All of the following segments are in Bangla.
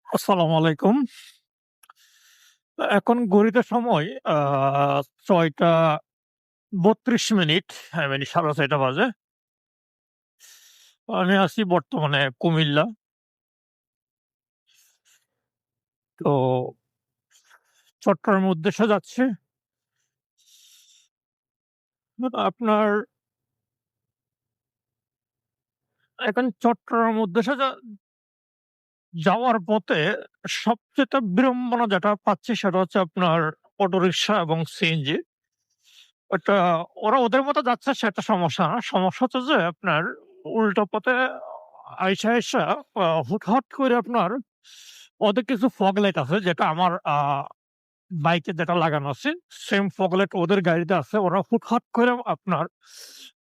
আসসালামু আলাইকুম। এখন ঘড়িতে সময় ৬টা ৩২ মিনিট, মানে ৬:৩০ বাজে। আমি আছি বর্তমানে কুমিল্লা। তো চট্টগ্রামের উদ্দেশ্যে যাচ্ছি। আপনার এখন চট্টগ্রামের উদ্দেশ্যে যাওয়ার পথে সবচেয়ে বিড়ম্বনা যেটা পাচ্ছি সেটা হচ্ছে আপনার অটোরিকশা এবং সিএনজি। ওটা ওরা ওদের মতো যাচ্ছে সেটা সমস্যা না। সমস্যা হচ্ছে যে আপনার উল্টো পথে আইসা হুটহাট করে আপনার ওদের কিছু ফগ লাইট আছে যেটা আমার বাইকে যেটা লাগানো আছে সেম ফগ লাইট ওদের গাড়িতে আছে। ওরা হুটহাট করে আপনার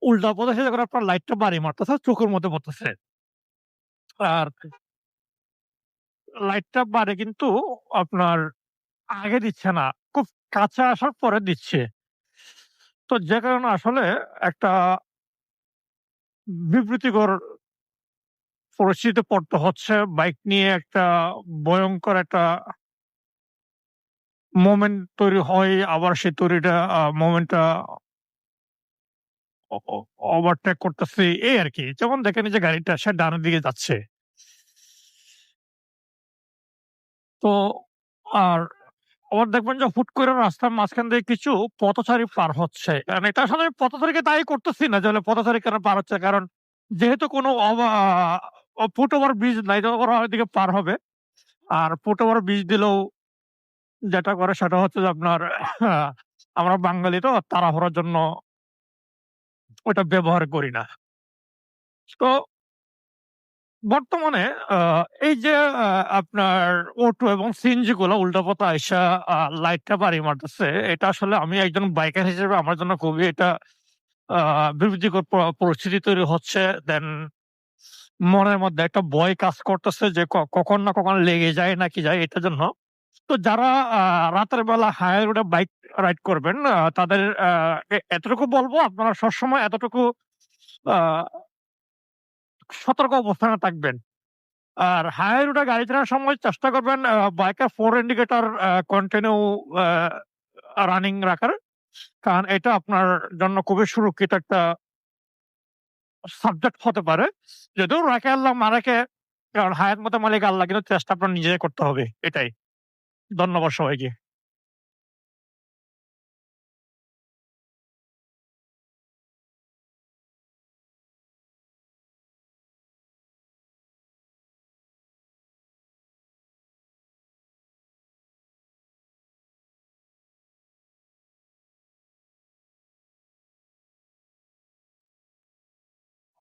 উল্টা পথে এসে যখন আপনার লাইটটা বাড়ি মারতেছে চোখের মধ্যে পড়তেছে। আর লাইটটা বাড়ে কিন্তু আপনার আগে দিচ্ছে না। খুব কাছে আসার পরে দিচ্ছে। তো যে কারণে আসলে একটা বিব্রতিকর পরিস্থিতিতে পড়তে হচ্ছে। বাইক নিয়ে একটা ভয়ংকর একটা মোমেন্ট তৈরি হয়। আবার সেই তৈরিটা মোমেন্টটা ও ও ওভারটেক করতেছি এই আরকি। যেমন দেখেন এই যে গাড়িটা সে ডানের দিকে যাচ্ছে। তো আর আবার দেখবেন যে হুট করে রাস্তার মাঝখান দিয়ে কিছু পথচারী পার হচ্ছে। কারণ এটা আসলে আমি পথচারীকে দায়ী করতেছি না যে হলো পথচারী কেন পার হচ্ছে। কারণ যেহেতু কোনো ফুটওভার ব্রিজ নাই তো ওরা ওইদিকে পার হবে। আর ফুটওভার ব্রিজ দিলেও যেটা করে সেটা হচ্ছে যে আপনার আমরা বাঙালি তো তাড়াহুড়োর জন্য ওটা ব্যবহার করি না। তো বর্তমানে আ এই যে আ আপনার অটো এবং সিএনজি গুলা উল্টাপাল্টা আইসা আ লাইটটা বাড়ি মারতেছে। এটা আসলে আমি একজন বাইকার হিসেবে আমার জন্য খুবই এটা আ বিরক্তিকর পরিস্থিতি তৈরি হচ্ছে। দেন মনের মধ্যে একটা ভয় কাজ করতেছে যে কখন না কখন লেগে যায় নাকি যায় এটার জন্য। তো যারা আ রাতের বেলা হাই রোডে বাইক রাইড করবেন তাদের এতটুকু বলব আপনারা সবসময় এতটুকু আ সতর্ক অবস্থানে থাকবেন। আর হাই রোডে গাড়ি চালানোর সময় চেষ্টা করবেন বাইকের ফোর ইন্ডিকেটর কন্টিনিউ আ রানিং রাখার। কারণ এটা আপনার জন্য খুবই সুরক্ষিত একটা সাবজেক্ট হতে পারে। যদিও রাখে আল্লাহ মারাকে, কারণ হায়াত মতো মালিক আল্লাহ, কিন্তু চেষ্টা আপনার নিজেই করতে হবে। এটাই। ধন্যবাদ সবাইকে।